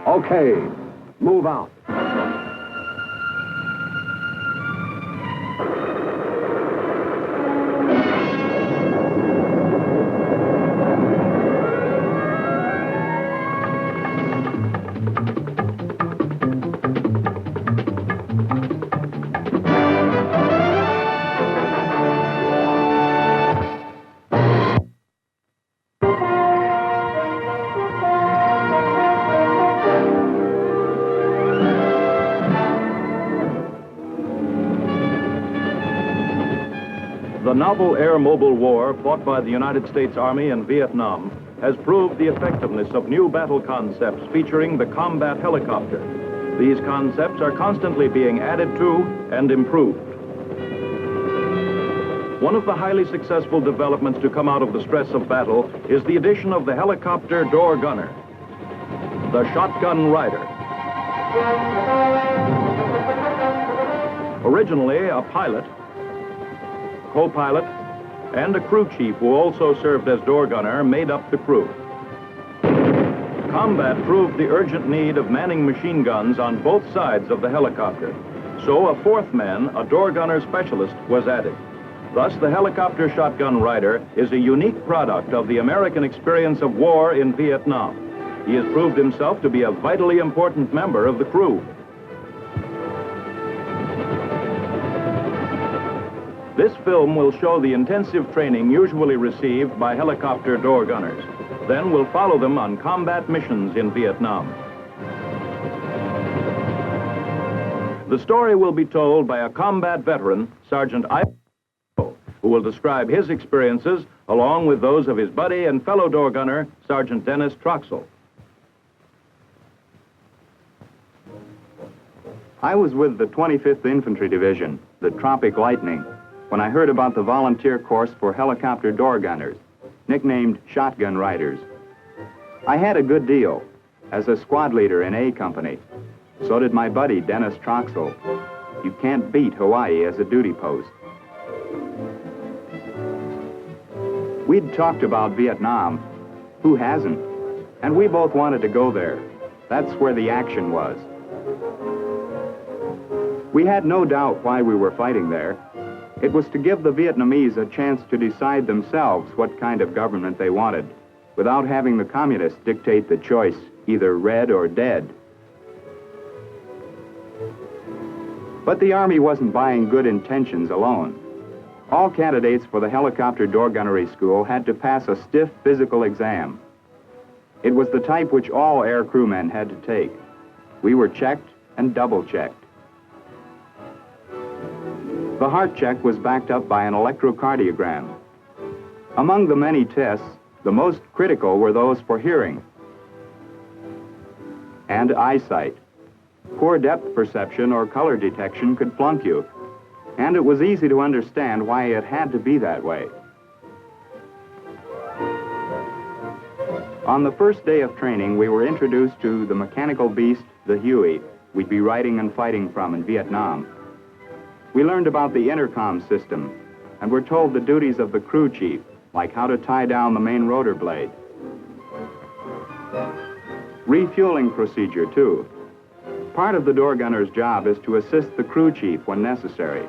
Okay, move out. The novel air-mobile war fought by the United States Army in Vietnam has proved the effectiveness of new battle concepts featuring the combat helicopter. These concepts are constantly being added to and improved. One of the highly successful developments to come out of the stress of battle is the addition of the helicopter door gunner, the shotgun rider. Originally a pilot, co-pilot, and a crew chief who also served as door gunner made up the crew. Combat proved the urgent need of manning machine guns on both sides of the helicopter. So a fourth man, a door gunner specialist, was added. Thus, the helicopter shotgun rider is a unique product of the American experience of war in Vietnam. He has proved himself to be a vitally important member of the crew. This film will show the intensive training usually received by helicopter door gunners. Then we'll follow them on combat missions in Vietnam. The story will be told by a combat veteran, Sergeant Archival, who will describe his experiences along with those of his buddy and fellow door gunner, Sergeant Dennis Troxell. I was with the 25th Infantry Division, the Tropic Lightning, when I heard about the volunteer course for helicopter door gunners, nicknamed shotgun riders. I had a good deal as a squad leader in A Company. So did my buddy, Dennis Troxell. You can't beat Hawaii as a duty post. We'd talked about Vietnam. Who hasn't? And we both wanted to go there. That's where the action was. We had no doubt why we were fighting there. It was to give the Vietnamese a chance to decide themselves what kind of government they wanted, without having the communists dictate the choice, either red or dead. But the Army wasn't buying good intentions alone. All candidates for the helicopter door gunnery school had to pass a stiff physical exam. It was the type which all air crewmen had to take. We were checked and double-checked. The heart check was backed up by an electrocardiogram. Among the many tests, the most critical were those for hearing and eyesight. Poor depth perception or color detection could flunk you, and it was easy to understand why it had to be that way. On the first day of training, we were introduced to the mechanical beast, the Huey, we'd be riding and fighting from in Vietnam. We learned about the intercom system and were told the duties of the crew chief, like how to tie down the main rotor blade. Refueling procedure, too. Part of the door gunner's job is to assist the crew chief when necessary.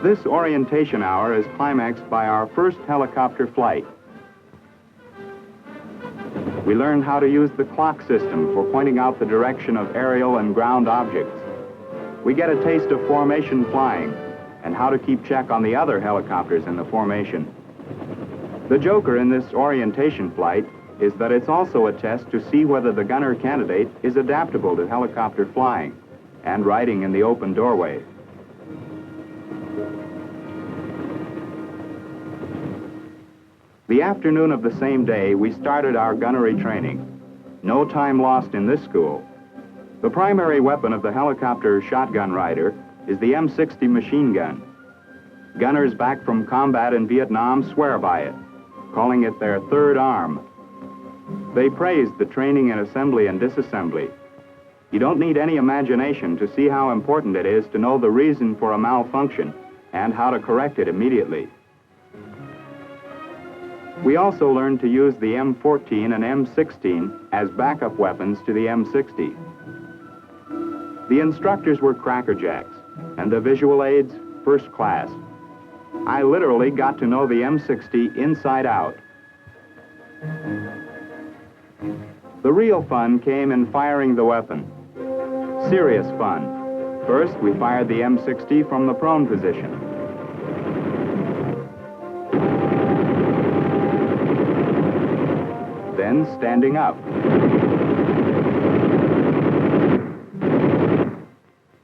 This orientation hour is climaxed by our first helicopter flight. We learn how to use the clock system for pointing out the direction of aerial and ground objects. We get a taste of formation flying and how to keep check on the other helicopters in the formation. The joker in this orientation flight is that it's also a test to see whether the gunner candidate is adaptable to helicopter flying and riding in the open doorway. The afternoon of the same day, we started our gunnery training. No time lost in this school. The primary weapon of the helicopter shotgun rider is the M60 machine gun. Gunners back from combat in Vietnam swear by it, calling it their third arm. They praised the training in assembly and disassembly. You don't need any imagination to see how important it is to know the reason for a malfunction and how to correct it immediately. We also learned to use the M14 and M16 as backup weapons to the M60. The instructors were crackerjacks, and the visual aids, first class. I literally got to know the M60 inside out. The real fun came in firing the weapon. Serious fun. First, we fired the M60 from the prone position. Then standing up.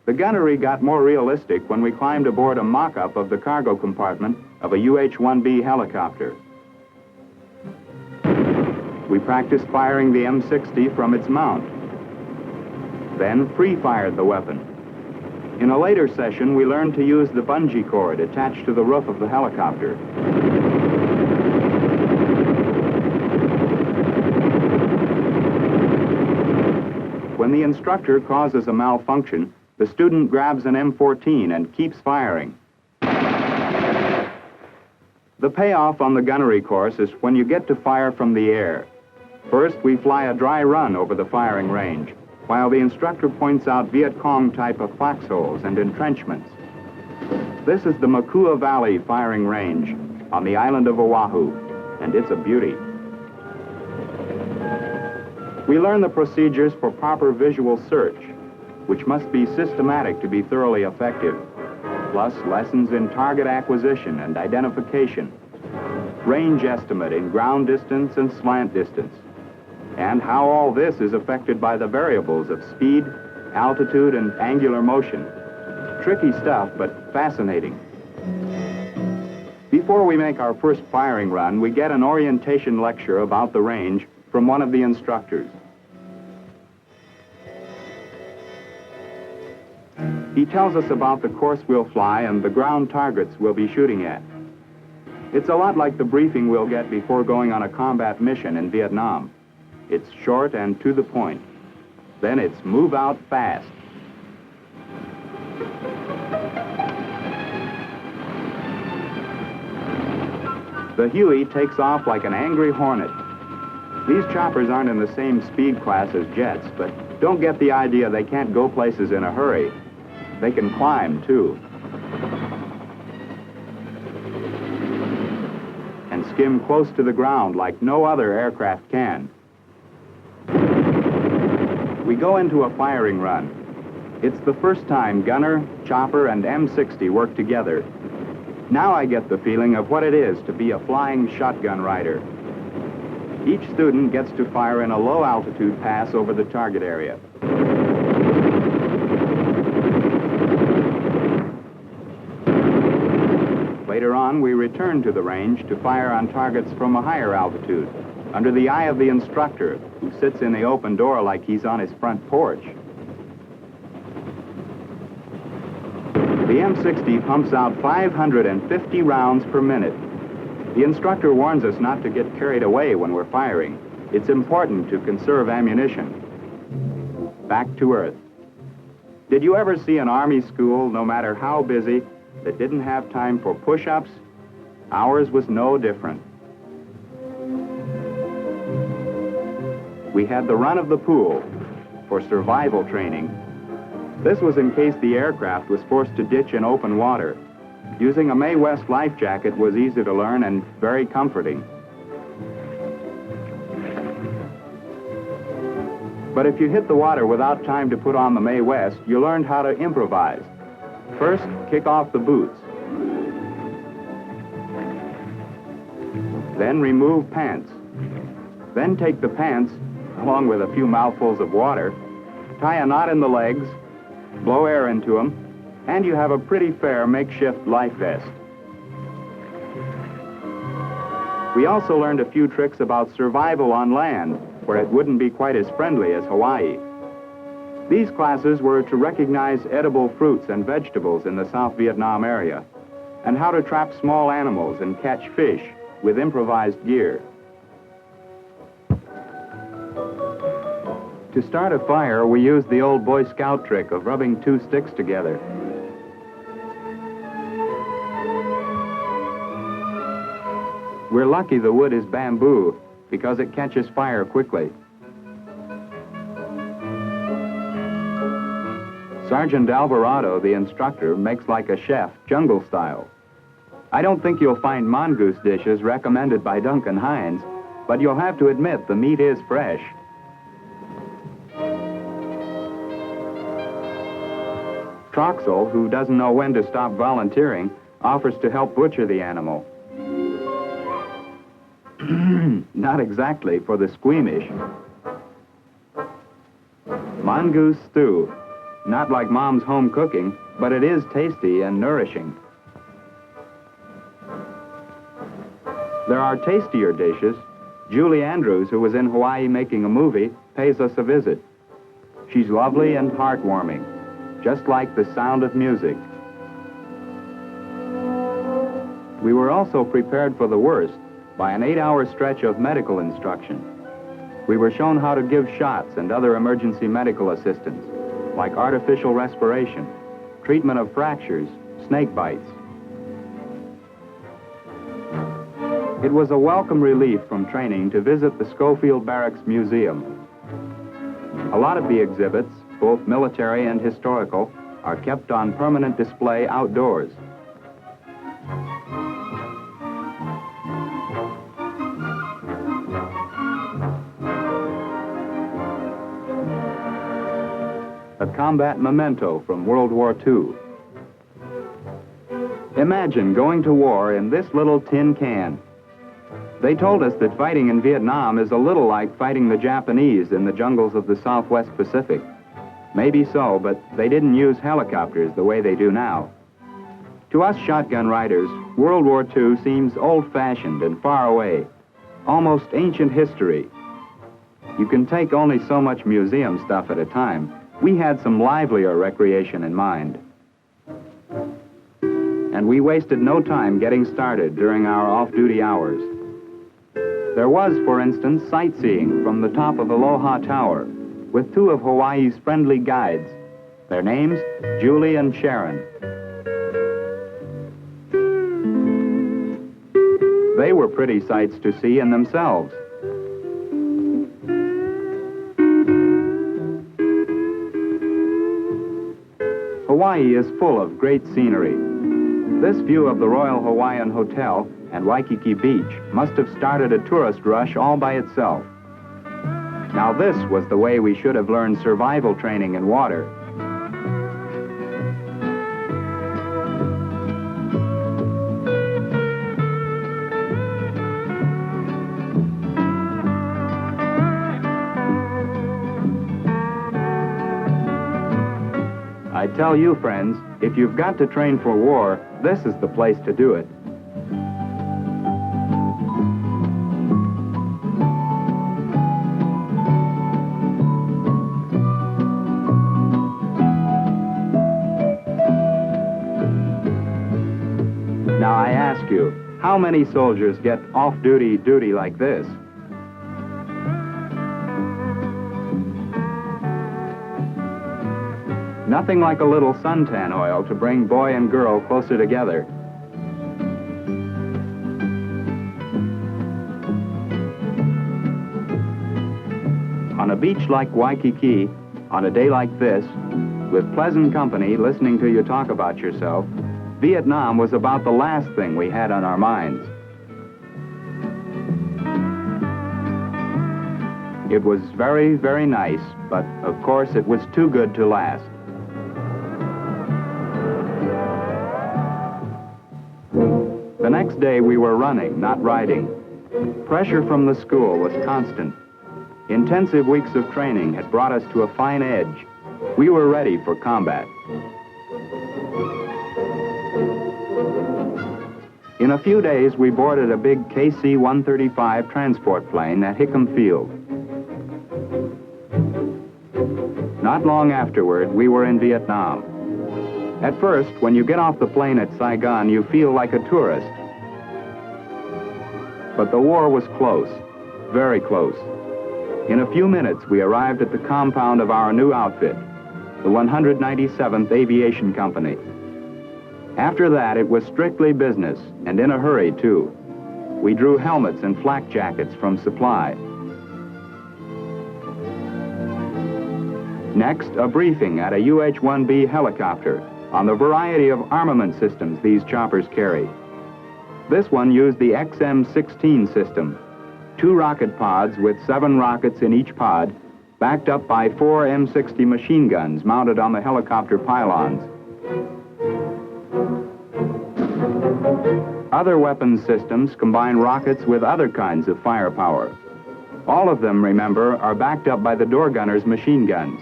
The gunnery got more realistic when we climbed aboard a mock-up of the cargo compartment of a UH-1B helicopter. We practiced firing the M60 from its mount, then free-fired the weapon. In a later session, we learned to use the bungee cord attached to the roof of the helicopter. When the instructor causes a malfunction, the student grabs an M14 and keeps firing. The payoff on the gunnery course is when you get to fire from the air. First, we fly a dry run over the firing range, while the instructor points out Viet Cong type of foxholes and entrenchments. This is the Makua Valley firing range on the island of Oahu, and it's a beauty. We learn the procedures for proper visual search, which must be systematic to be thoroughly effective, plus lessons in target acquisition and identification, range estimate in ground distance and slant distance, and how all this is affected by the variables of speed, altitude, and angular motion. Tricky stuff, but fascinating. Before we make our first firing run, we get an orientation lecture about the range from one of the instructors. He tells us about the course we'll fly and the ground targets we'll be shooting at. It's a lot like the briefing we'll get before going on a combat mission in Vietnam. It's short and to the point. Then it's move out fast. The Huey takes off like an angry hornet. These choppers aren't in the same speed class as jets, but don't get the idea they can't go places in a hurry. They can climb, too. And skim close to the ground like no other aircraft can. We go into a firing run. It's the first time gunner, chopper, and M60 work together. Now I get the feeling of what it is to be a flying shotgun rider. Each student gets to fire in a low-altitude pass over the target area. Later on, we return to the range to fire on targets from a higher altitude, under the eye of the instructor, who sits in the open door like he's on his front porch. The M60 pumps out 550 rounds per minute. The instructor warns us not to get carried away when we're firing. It's important to conserve ammunition. Back to Earth. Did you ever see an Army school, no matter how busy, that didn't have time for push-ups? Ours was no different. We had the run of the pool for survival training. This was in case the aircraft was forced to ditch in open water. Using a Mae West life jacket was easy to learn and very comforting. But if you hit the water without time to put on the Mae West, you learned how to improvise. First, kick off the boots. Then remove pants. Then take the pants, along with a few mouthfuls of water, tie a knot in the legs, blow air into them, and you have a pretty fair makeshift life vest. We also learned a few tricks about survival on land, where it wouldn't be quite as friendly as Hawaii. These classes were to recognize edible fruits and vegetables in the South Vietnam area, and how to trap small animals and catch fish with improvised gear. To start a fire, we used the old Boy Scout trick of rubbing two sticks together. We're lucky the wood is bamboo because it catches fire quickly. Sergeant Alvarado, the instructor, makes like a chef, jungle style. I don't think you'll find mongoose dishes recommended by Duncan Hines, but you'll have to admit the meat is fresh. Troxel, who doesn't know when to stop volunteering, offers to help butcher the animal. Not exactly for the squeamish. Mongoose stew. Not like Mom's home cooking, but it is tasty and nourishing. There are tastier dishes. Julie Andrews, who was in Hawaii making a movie, pays us a visit. She's lovely and heartwarming, just like the sound of music. We were also prepared for the worst by an 8-hour stretch of medical instruction. We were shown how to give shots and other emergency medical assistance, like artificial respiration, treatment of fractures, snake bites. It was a welcome relief from training to visit the Schofield Barracks Museum. A lot of the exhibits, both military and historical, are kept on permanent display outdoors. A combat memento from World War II. Imagine going to war in this little tin can. They told us that fighting in Vietnam is a little like fighting the Japanese in the jungles of the Southwest Pacific. Maybe so, but they didn't use helicopters the way they do now. To us shotgun riders, World War II seems old-fashioned and far away, almost ancient history. You can take only so much museum stuff at a time. We had some livelier recreation in mind. And we wasted no time getting started during our off-duty hours. There was, for instance, sightseeing from the top of Aloha Tower with 2 of Hawaii's friendly guides. Their names, Julie and Sharon. They were pretty sights to see in themselves. Hawaii is full of great scenery. This view of the Royal Hawaiian Hotel and Waikiki Beach must have started a tourist rush all by itself. Now this was the way we should have learned survival training in water. I tell you, friends, if you've got to train for war, this is the place to do it. Now I ask you, how many soldiers get off-duty duty like this? Nothing like a little suntan oil to bring boy and girl closer together. On a beach like Waikiki, on a day like this, with pleasant company listening to you talk about yourself, Vietnam was about the last thing we had on our minds. It was very, very nice, but of course it was too good to last. The next day we were running, not riding. Pressure from the school was constant. Intensive weeks of training had brought us to a fine edge. We were ready for combat. In a few days, we boarded a big KC-135 transport plane at Hickam Field. Not long afterward, we were in Vietnam. At first, when you get off the plane at Saigon, you feel like a tourist. But the war was close, very close. In a few minutes, we arrived at the compound of our new outfit, the 197th Aviation Company. After that, it was strictly business, and in a hurry, too. We drew helmets and flak jackets from supply. Next, a briefing at a UH-1B helicopter on the variety of armament systems these choppers carry. This one used the XM-16 system, 2 rocket pods with 7 rockets in each pod, backed up by 4 M60 machine guns mounted on the helicopter pylons. Other weapons systems combine rockets with other kinds of firepower. All of them, remember, are backed up by the door gunner's machine guns.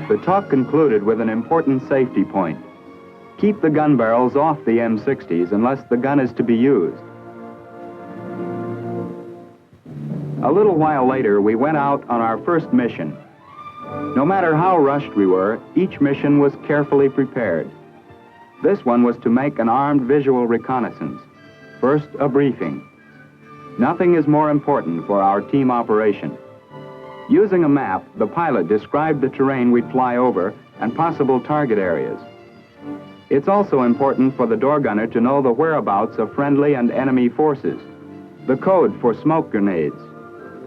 The talk concluded with an important safety point. Keep the gun barrels off the M60s unless the gun is to be used. A little while later, we went out on our first mission. No matter how rushed we were, each mission was carefully prepared. This one was to make an armed visual reconnaissance. First, a briefing. Nothing is more important for our team operation. Using a map, the pilot described the terrain we'd fly over and possible target areas. It's also important for the door gunner to know the whereabouts of friendly and enemy forces, the code for smoke grenades,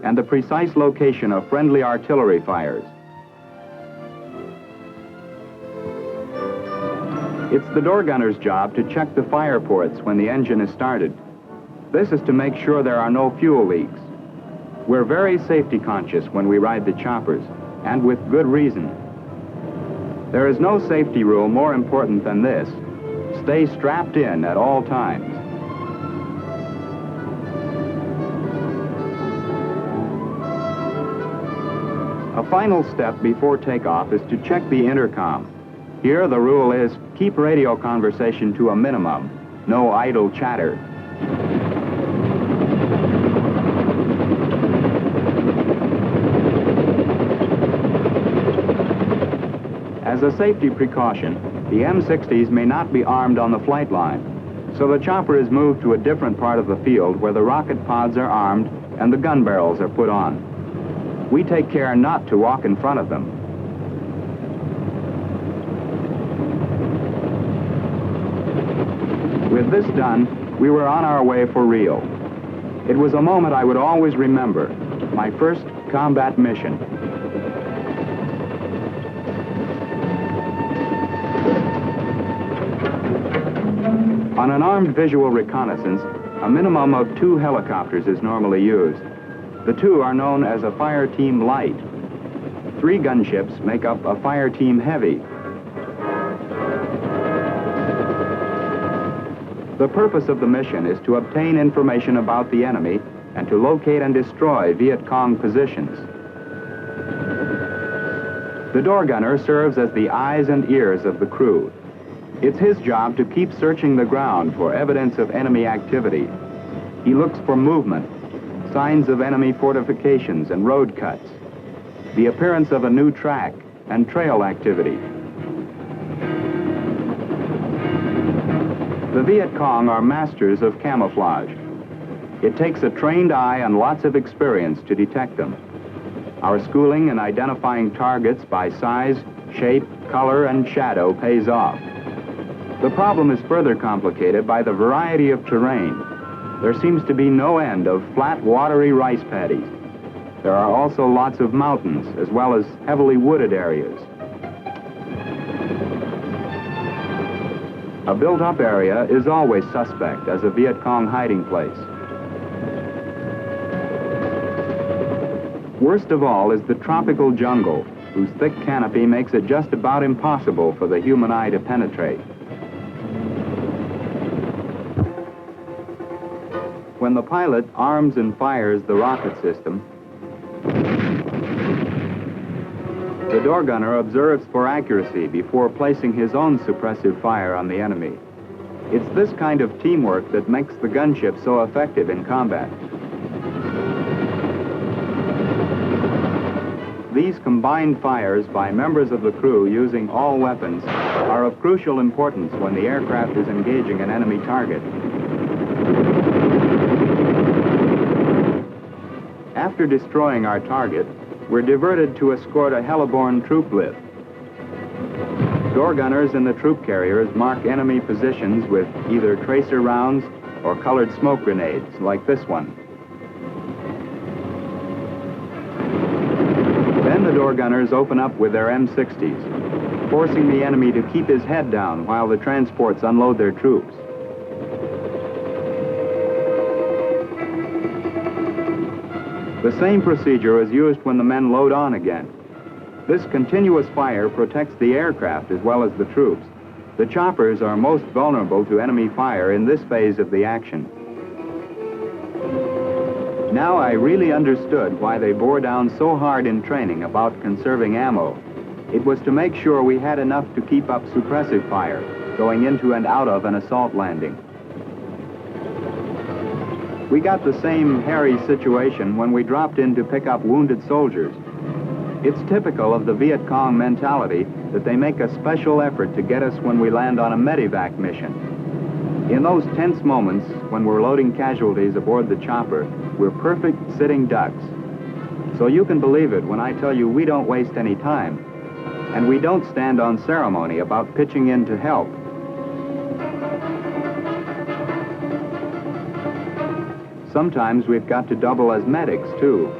and the precise location of friendly artillery fires. It's the door gunner's job to check the fire ports when the engine is started. This is to make sure there are no fuel leaks. We're very safety conscious when we ride the choppers, and with good reason. There is no safety rule more important than this: stay strapped in at all times. A final step before takeoff is to check the intercom. Here the rule is keep radio conversation to a minimum, no idle chatter. As a safety precaution, the M60s may not be armed on the flight line, so the chopper is moved to a different part of the field where the rocket pods are armed and the gun barrels are put on. We take care not to walk in front of them. With this done, we were on our way for real. It was a moment I would always remember, my first combat mission. On an armed visual reconnaissance, a minimum of 2 helicopters is normally used. The 2 are known as a fire team light. 3 gunships make up a fire team heavy. The purpose of the mission is to obtain information about the enemy and to locate and destroy Viet Cong positions. The door gunner serves as the eyes and ears of the crew. It's his job to keep searching the ground for evidence of enemy activity. He looks for movement, signs of enemy fortifications and road cuts, the appearance of a new track, and trail activity. The Viet Cong are masters of camouflage. It takes a trained eye and lots of experience to detect them. Our schooling in identifying targets by size, shape, color, and shadow pays off. The problem is further complicated by the variety of terrain. There seems to be no end of flat, watery rice paddies. There are also lots of mountains, as well as heavily wooded areas. A built-up area is always suspect as a Viet Cong hiding place. Worst of all is the tropical jungle, whose thick canopy makes it just about impossible for the human eye to penetrate. When the pilot arms and fires the rocket system, the door gunner observes for accuracy before placing his own suppressive fire on the enemy. It's this kind of teamwork that makes the gunship so effective in combat. These combined fires by members of the crew using all weapons are of crucial importance when the aircraft is engaging an enemy target. After destroying our target, we're diverted to escort a heliborne troop lift. Door gunners in the troop carriers mark enemy positions with either tracer rounds or colored smoke grenades, like this one. Then the door gunners open up with their M60s, forcing the enemy to keep his head down while the transports unload their troops. The same procedure is used when the men load on again. This continuous fire protects the aircraft as well as the troops. The choppers are most vulnerable to enemy fire in this phase of the action. Now I really understood why they bore down so hard in training about conserving ammo. It was to make sure we had enough to keep up suppressive fire going into and out of an assault landing. We got the same hairy situation when we dropped in to pick up wounded soldiers. It's typical of the Viet Cong mentality that they make a special effort to get us when we land on a medevac mission. In those tense moments when we're loading casualties aboard the chopper, we're perfect sitting ducks. So you can believe it when I tell you we don't waste any time, and we don't stand on ceremony about pitching in to help. Sometimes we've got to double as medics, too,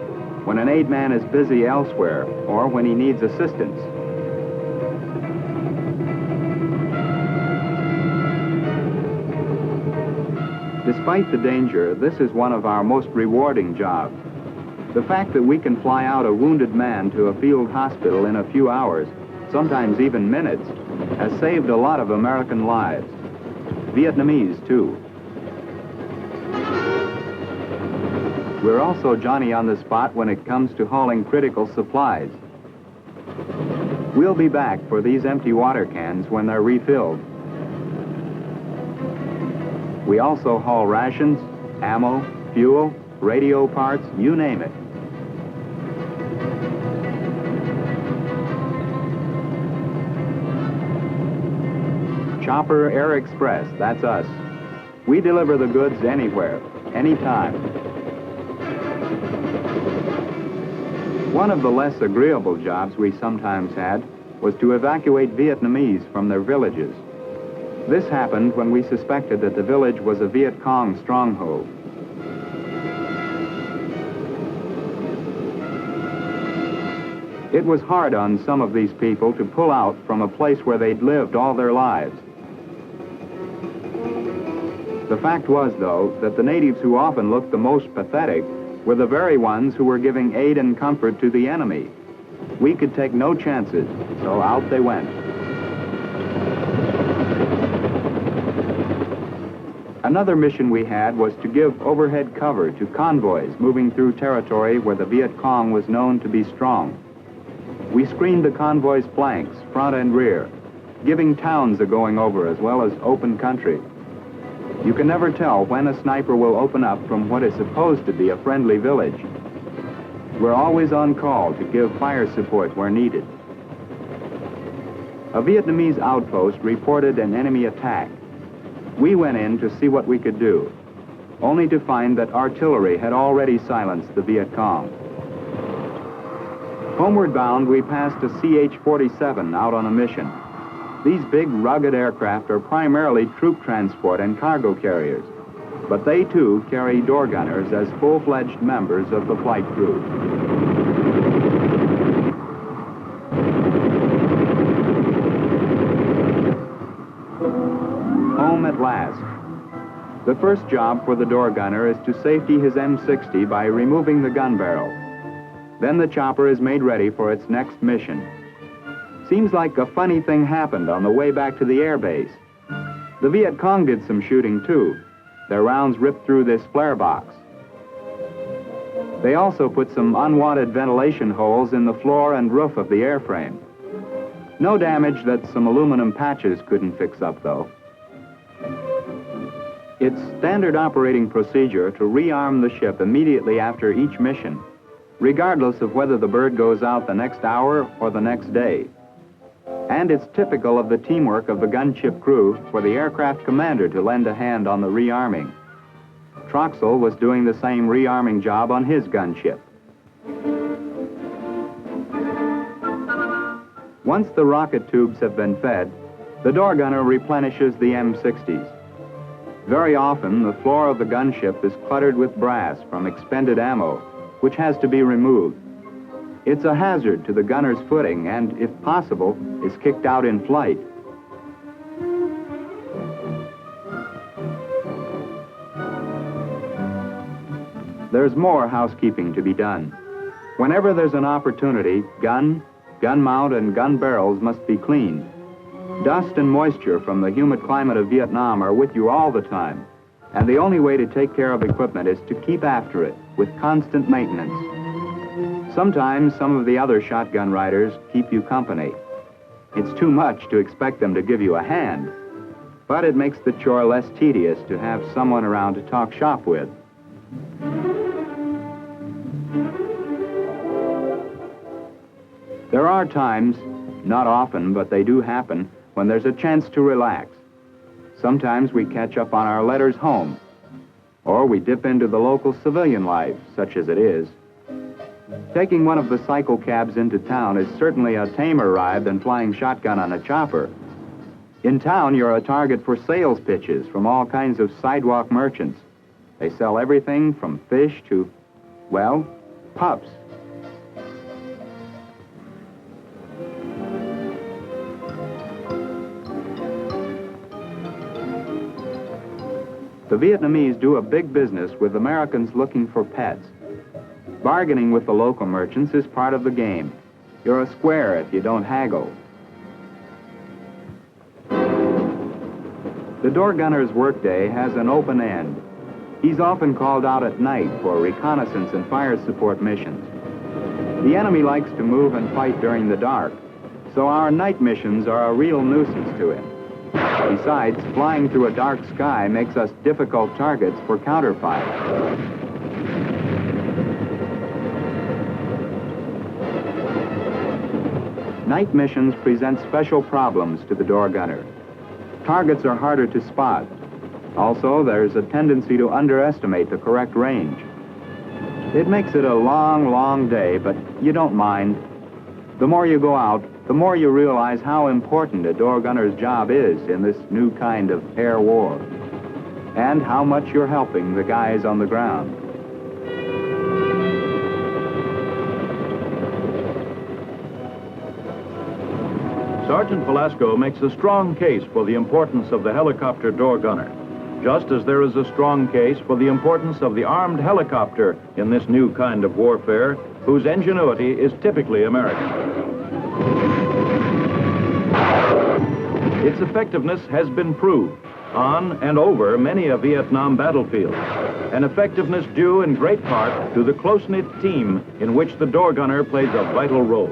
when an aid man is busy elsewhere or when he needs assistance. Despite the danger, this is one of our most rewarding jobs. The fact that we can fly out a wounded man to a field hospital in a few hours, sometimes even minutes, has saved a lot of American lives. Vietnamese, too. We're also Johnny on the spot when it comes to hauling critical supplies. We'll be back for these empty water cans when they're refilled. We also haul rations, ammo, fuel, radio parts, you name it. Chopper Air Express, that's us. We deliver the goods anywhere, anytime. One of the less agreeable jobs we sometimes had was to evacuate Vietnamese from their villages. This happened when we suspected that the village was a Viet Cong stronghold. It was hard on some of these people to pull out from a place where they'd lived all their lives. The fact was, though, that the natives who often looked the most pathetic were the very ones who were giving aid and comfort to the enemy. We could take no chances, so out they went. Another mission we had was to give overhead cover to convoys moving through territory where the Viet Cong was known to be strong. We screened the convoys' flanks, front and rear, giving towns a going over as well as open country. You can never tell when a sniper will open up from what is supposed to be a friendly village. We're always on call to give fire support where needed. A Vietnamese outpost reported an enemy attack. We went in to see what we could do, only to find that artillery had already silenced the Viet Cong. Homeward bound, we passed a CH-47 out on a mission. These big, rugged aircraft are primarily troop transport and cargo carriers, but they, too, carry door gunners as full-fledged members of the flight crew. Home at last. The first job for the door gunner is to safety his M60 by removing the gun barrel. Then the chopper is made ready for its next mission. Seems like a funny thing happened on the way back to the air base. The Viet Cong did some shooting, too. Their rounds ripped through this flare box. They also put some unwanted ventilation holes in the floor and roof of the airframe. No damage that some aluminum patches couldn't fix up, though. It's standard operating procedure to rearm the ship immediately after each mission, regardless of whether the bird goes out the next hour or the next day. And it's typical of the teamwork of the gunship crew for the aircraft commander to lend a hand on the rearming. Troxel was doing the same rearming job on his gunship. Once the rocket tubes have been fed, the door gunner replenishes the M60s. Very often, the floor of the gunship is cluttered with brass from expended ammo, which has to be removed. It's a hazard to the gunner's footing and, if possible, is kicked out in flight. There's more housekeeping to be done. Whenever there's an opportunity, gun mount, and gun barrels must be cleaned. Dust and moisture from the humid climate of Vietnam are with you all the time, and the only way to take care of equipment is to keep after it with constant maintenance. Sometimes some of the other shotgun riders keep you company. It's too much to expect them to give you a hand, but it makes the chore less tedious to have someone around to talk shop with. There are times, not often, but they do happen, when there's a chance to relax. Sometimes we catch up on our letters home, or we dip into the local civilian life, such as it is. Taking one of the cycle cabs into town is certainly a tamer ride than flying shotgun on a chopper. In town, you're a target for sales pitches from all kinds of sidewalk merchants. They sell everything from fish to, well, pups. The Vietnamese do a big business with Americans looking for pets. Bargaining with the local merchants is part of the game. You're a square if you don't haggle. The door gunner's workday has an open end. He's often called out at night for reconnaissance and fire support missions. The enemy likes to move and fight during the dark, so our night missions are a real nuisance to him. Besides, flying through a dark sky makes us difficult targets for counterfire. Night missions present special problems to the door gunner. Targets are harder to spot. Also, there's a tendency to underestimate the correct range. It makes it a long, long day, but you don't mind. The more you go out, the more you realize how important a door gunner's job is in this new kind of air war, and how much you're helping the guys on the ground. Sergeant Velasco makes a strong case for the importance of the helicopter door gunner, just as there is a strong case for the importance of the armed helicopter in this new kind of warfare, whose ingenuity is typically American. Its effectiveness has been proved on and over many a Vietnam battlefield, an effectiveness due in great part to the close-knit team in which the door gunner plays a vital role.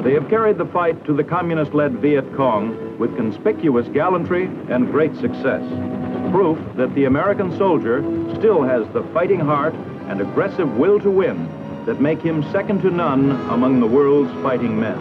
They have carried the fight to the communist-led Viet Cong with conspicuous gallantry and great success, proof that the American soldier still has the fighting heart and aggressive will to win that make him second to none among the world's fighting men.